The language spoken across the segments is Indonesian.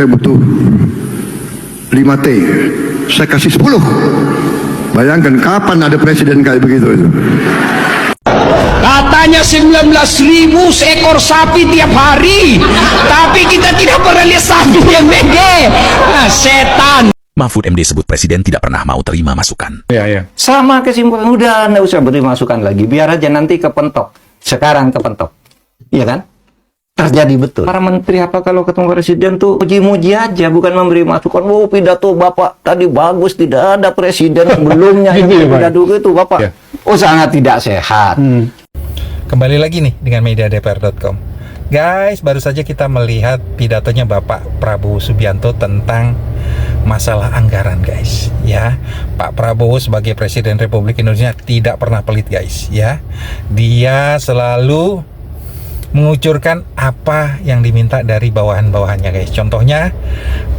saya butuh 5T, saya kasih 10. Bayangkan kapan ada presiden kayak begitu itu. Katanya 19.000 ekor sapi tiap hari, tapi kita tidak pernah lihat sapi yang gede. Nah, setan. Mahfud MD sebut presiden tidak pernah mau terima masukan. Sama kesimpulan, udah nggak usah beri masukan lagi, biar aja nanti kepentok. Sekarang kepentok, iya kan? Terjadi betul. Para menteri apa kalau ketemu presiden tuh muji-muji aja, bukan memberi masukan. Oh, pidato Bapak tadi bagus, tidak ada presiden sebelumnya yang pidato itu Bapak. Oh, sangat tidak sehat. Kembali lagi nih dengan mediadpr.com. Guys, baru saja kita melihat pidatonya Bapak Prabowo Subianto tentang masalah anggaran, guys. Ya, Pak Prabowo sebagai Presiden Republik Indonesia tidak pernah pelit, guys. Ya, dia selalu mengucurkan apa yang diminta dari bawahan-bawahannya, guys. Contohnya,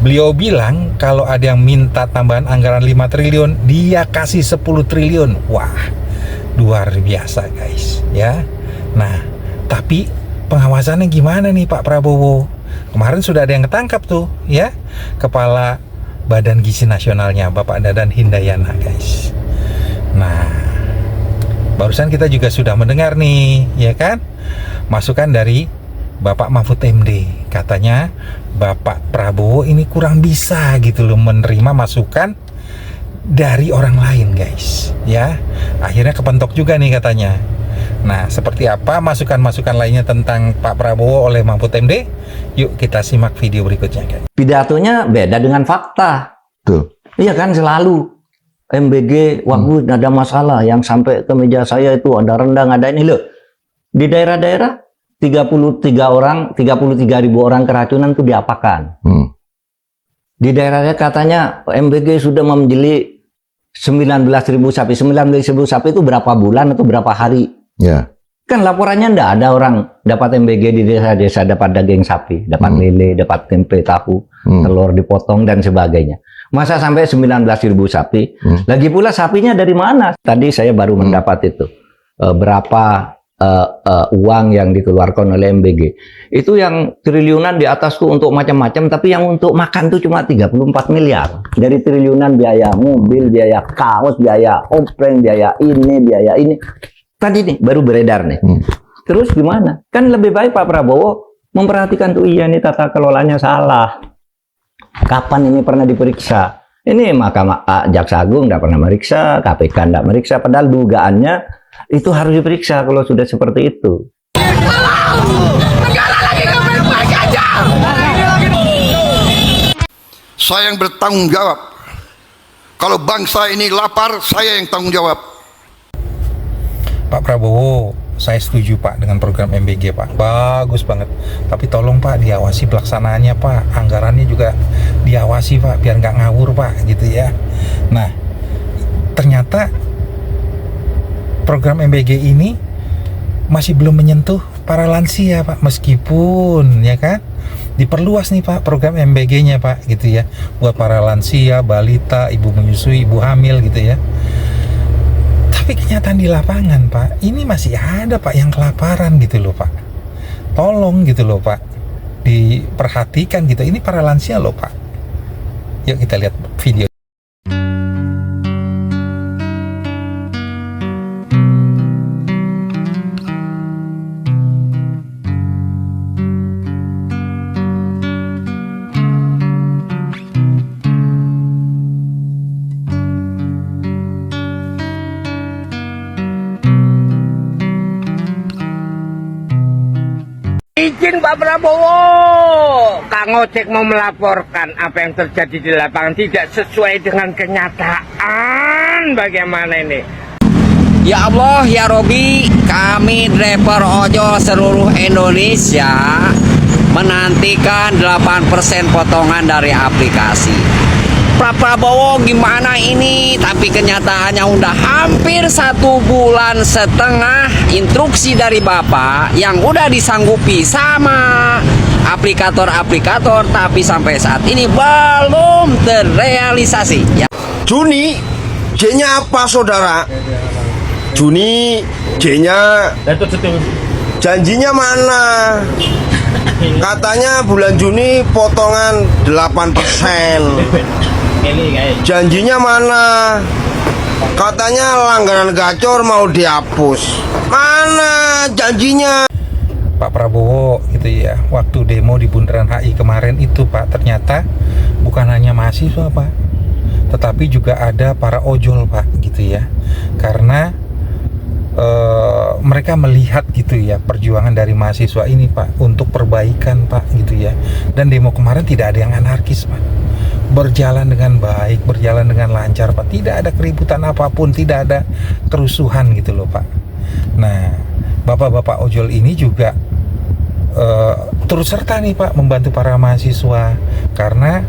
beliau bilang kalau ada yang minta tambahan anggaran 5 triliun, dia kasih 10 triliun. Wah, luar biasa, guys. Ya, nah, tapi pengawasannya gimana nih Pak Prabowo? Kemarin sudah ada yang ketangkap tuh, ya, Kepala Badan Gizi Nasionalnya Bapak Dadan Hindayana, guys. Nah, barusan kita juga sudah mendengar nih, ya kan, masukan dari Bapak Mahfud MD. Katanya Bapak Prabowo ini kurang bisa gitu loh menerima masukan dari orang lain, guys. Ya, akhirnya kepentok juga nih katanya. Nah, seperti apa masukan-masukan lainnya tentang Pak Prabowo oleh Mahfud MD? Yuk kita simak video berikutnya, guys. Pidatonya beda dengan fakta. Tuh. Iya kan, selalu MBG waktu ada masalah yang sampai ke meja saya itu ada rendang, ada ini loh. Di daerah-daerah 33.000 orang keracunan itu diapakan. Di daerahnya katanya MBG sudah membeli 19.000 sapi. 19.000 sapi itu berapa bulan atau berapa hari? Ya. Kan laporannya enggak ada orang dapat MBG di desa-desa, dapat daging sapi, dapat lele, dapat tempe, tahu, telur dipotong dan sebagainya. Masa sampai 19.000 sapi? Lagi pula sapinya dari mana? Tadi saya baru mendapat itu. Berapa uang yang dikeluarkan oleh MBG. Itu yang triliunan di atas tuh untuk macam-macam, tapi yang untuk makan tuh cuma 34 miliar. Dari triliunan biaya mobil, biaya kaos, biaya opreng, biaya ini. Tadi nih baru beredar nih. Terus gimana? Kan lebih baik Pak Prabowo memperhatikan tuh, iya nih tata kelolanya salah. Kapan ini pernah diperiksa? Ini Mahkamah Jaksa Agung nggak pernah meriksa, KPK nggak meriksa, padahal dugaannya itu harus diperiksa kalau sudah seperti itu. Saya yang bertanggung jawab. Kalau bangsa ini lapar, saya yang tanggung jawab. Pak Prabowo, saya setuju Pak dengan program MBG Pak, bagus banget. Tapi tolong Pak diawasi pelaksanaannya Pak, anggarannya juga diawasi Pak, biar nggak ngawur Pak, gitu ya. Nah, ternyata program MBG ini masih belum menyentuh para lansia Pak, meskipun ya kan diperluas nih Pak program MBG-nya Pak, gitu ya, buat para lansia, balita, ibu menyusui, ibu hamil gitu ya. Tapi kenyataan di lapangan Pak, ini masih ada Pak yang kelaparan gitu loh Pak. Tolong gitu loh Pak, diperhatikan gitu, ini para lansia loh Pak. Yuk kita lihat video. Izin Pak Prabowo, Kang Ojek mau melaporkan apa yang terjadi di lapangan tidak sesuai dengan kenyataan. Bagaimana ini? Ya Allah, ya Robi, kami driver ojol seluruh Indonesia menantikan 8% potongan dari aplikasi. Pak Prabowo gimana ini? Tapi kenyataannya udah hampir 1,5 bulan instruksi dari Bapak yang udah disanggupi sama aplikator-aplikator, tapi sampai saat ini belum terrealisasi. Ya. Juni, J-nya apa saudara? Juni, J-nya Janjinya mana? Katanya bulan Juni potongan 8%. Janjinya mana? Katanya langganan gacor mau dihapus. Mana janjinya? Pak Prabowo gitu ya, waktu demo di Bundaran HI kemarin itu Pak, ternyata bukan hanya mahasiswa Pak, tetapi juga ada para ojol Pak gitu ya. Karena mereka melihat gitu ya perjuangan dari mahasiswa ini Pak untuk perbaikan Pak gitu ya. Dan demo kemarin tidak ada yang anarkis Pak, berjalan dengan baik, berjalan dengan lancar Pak, tidak ada keributan apapun, tidak ada kerusuhan gitu loh Pak. Nah, bapak-bapak ojol ini juga turut serta nih Pak membantu para mahasiswa, karena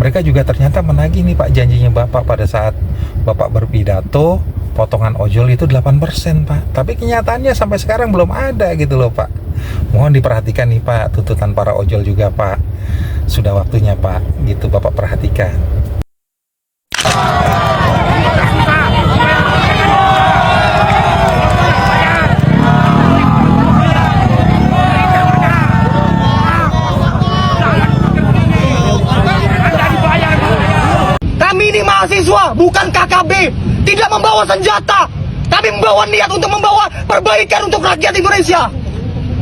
mereka juga ternyata menagih nih Pak janjinya Bapak pada saat Bapak berpidato, potongan ojol itu 8% Pak. Tapi kenyataannya sampai sekarang belum ada gitu loh Pak. Mohon diperhatikan nih Pak, tuntutan para ojol juga Pak. Sudah waktunya Pak, gitu Bapak perhatikan. Kami ini mahasiswa, bukan KKB. Tidak membawa senjata. Kami membawa niat untuk membawa perbaikan untuk rakyat Indonesia.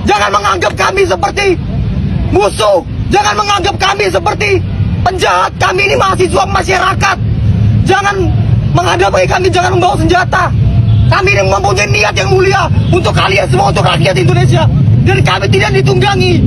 Jangan menganggap kami seperti musuh. Jangan menganggap kami seperti penjahat. Kami ini mahasiswa masyarakat. Jangan menghadapi kami, jangan membawa senjata. Kami ini mempunyai niat yang mulia untuk kalian semua, untuk rakyat Indonesia. Dan kami tidak ditunggangi.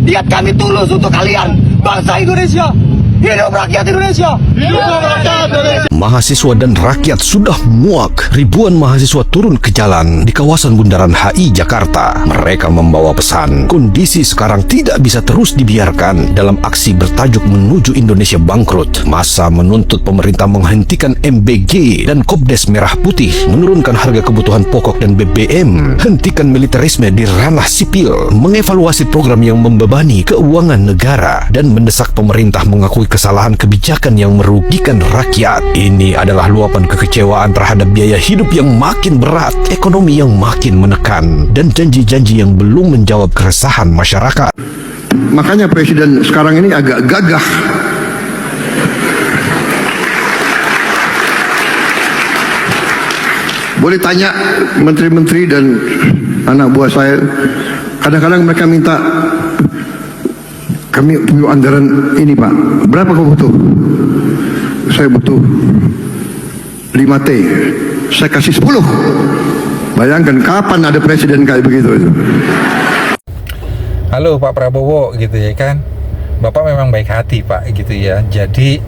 Niat kami tulus untuk kalian, bangsa Indonesia. Hidup rakyat Indonesia! Hidup rakyat Indonesia! Mahasiswa dan rakyat sudah muak. Ribuan mahasiswa turun ke jalan di kawasan Bundaran HI Jakarta. Mereka membawa pesan, kondisi sekarang tidak bisa terus dibiarkan. Dalam aksi bertajuk menuju Indonesia bangkrut, massa menuntut pemerintah menghentikan MBG dan Kopdes Merah Putih, menurunkan harga kebutuhan pokok dan BBM, hentikan militerisme di ranah sipil, mengevaluasi program yang membebani keuangan negara, dan mendesak pemerintah mengakui kesalahan kebijakan yang merugikan rakyat. Ini adalah luapan kekecewaan terhadap biaya hidup yang makin berat, ekonomi yang makin menekan, dan janji-janji yang belum menjawab keresahan masyarakat. Makanya presiden sekarang ini agak gagah. Boleh tanya menteri-menteri dan anak buah saya, kadang-kadang mereka minta, kami punya anggaran ini Pak, berapa kau butuh? Saya butuh 5T, saya kasih 10. Bayangkan kapan ada presiden kayak begitu itu. Halo Pak Prabowo gitu ya kan, Bapak memang baik hati Pak gitu ya. Jadi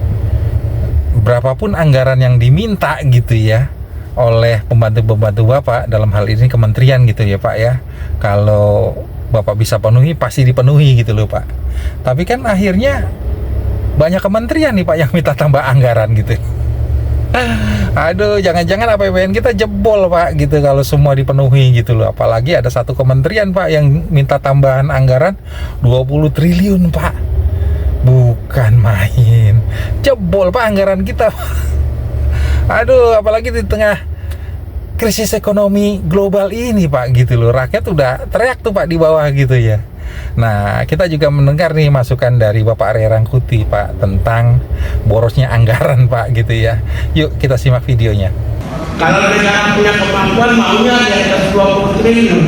berapapun anggaran yang diminta gitu ya oleh pembantu-pembantu Bapak, dalam hal ini kementerian gitu ya Pak ya, kalau Bapak bisa penuhi pasti dipenuhi gitu loh Pak. Tapi kan akhirnya banyak kementerian nih Pak yang minta tambah anggaran gitu. Aduh, jangan-jangan APBN kita jebol Pak gitu kalau semua dipenuhi gitu loh. Apalagi ada satu kementerian Pak yang minta tambahan anggaran 20 triliun Pak. Bukan main. Jebol Pak anggaran kita. Aduh, apalagi di tengah krisis ekonomi global ini Pak gitu loh. Rakyat udah teriak tuh Pak di bawah gitu ya. Nah, kita juga mendengar nih masukan dari Bapak Ray Rangkuti Pak tentang borosnya anggaran Pak gitu ya. Yuk kita simak videonya. Kalau negara punya kemampuan maunya di atas 20 triliun.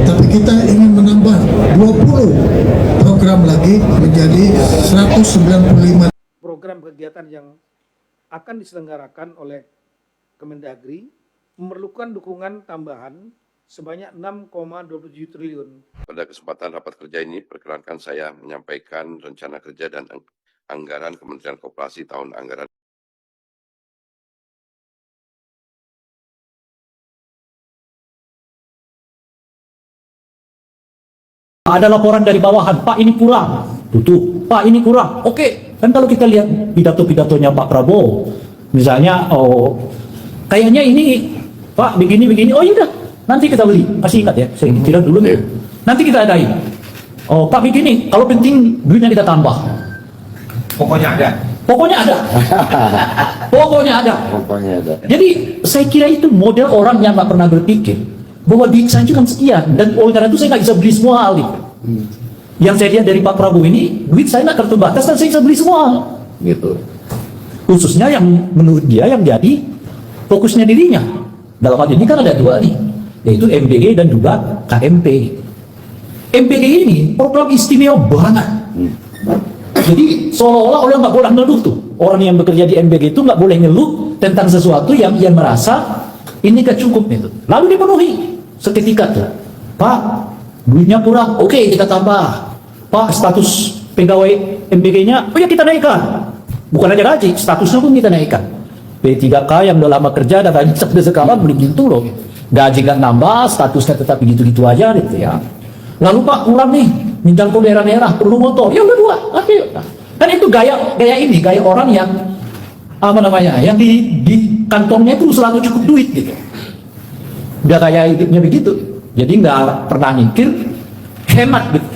Tapi kita ingin menambah 20 program lagi menjadi 195 program kegiatan yang akan diselenggarakan oleh Kemendagri memerlukan dukungan tambahan sebanyak 6,27 triliun. Pada kesempatan rapat kerja ini, perkenankan saya menyampaikan rencana kerja dan anggaran Kementerian Koperasi tahun anggaran. Ada laporan dari bawahan, Pak ini kurang, tutup, Pak ini kurang, oke. Kan kalau kita lihat pidato-pidatonya Pak Prabowo, misalnya, kayaknya ini, Pak begini-begini, oh iya nanti kita beli, masih ingat ya, saya kira dulu nih. Nanti kita adain. Oh Pak begini, kalau penting duitnya kita tambah. Pokoknya ada. Pokoknya ada. Pokoknya ada. Pokoknya ada. Jadi saya kira itu model orang yang nggak pernah berpikir. bahwa duit saya cuma sekian, dan oleh karena itu saya nggak bisa beli semua hal itu. Yang saya lihat dari Pak Prabowo ini, duit saya nggak terbatas dan saya bisa beli semua hal, gitu. Khususnya yang menurut dia yang jadi fokusnya dirinya. Dalam hal ini kan ada dua nih, yaitu MBG dan juga KMP. MBG ini program istimewa banget. Jadi seolah-olah orang nggak boleh ngeluh tuh. Orang yang bekerja di MBG itu nggak boleh ngeluh tentang sesuatu yang ia merasa ini gak cukup itu. Lalu dipenuhi seketika tuh. Pak, duitnya kurang. Oke, kita tambah. Pak, status pegawai MBG-nya, oh ya kita naikkan. Bukan aja gaji, statusnya pun kita naikkan. P3K yang udah lama kerja dan gaji sampai sekarang belum gitu loh. Gaji nggak nambah, statusnya tetap begitu-gitu aja gitu ya. Lalu Pak kurang nih, minta ke daerah-daerah perlu motor. Ya udah dua, oke. Kan itu gaya ini, gaya orang yang apa namanya, yang di kantongnya itu selalu cukup duit gitu. Udah kayak hidupnya begitu. Jadi nggak pernah mikir hemat gitu.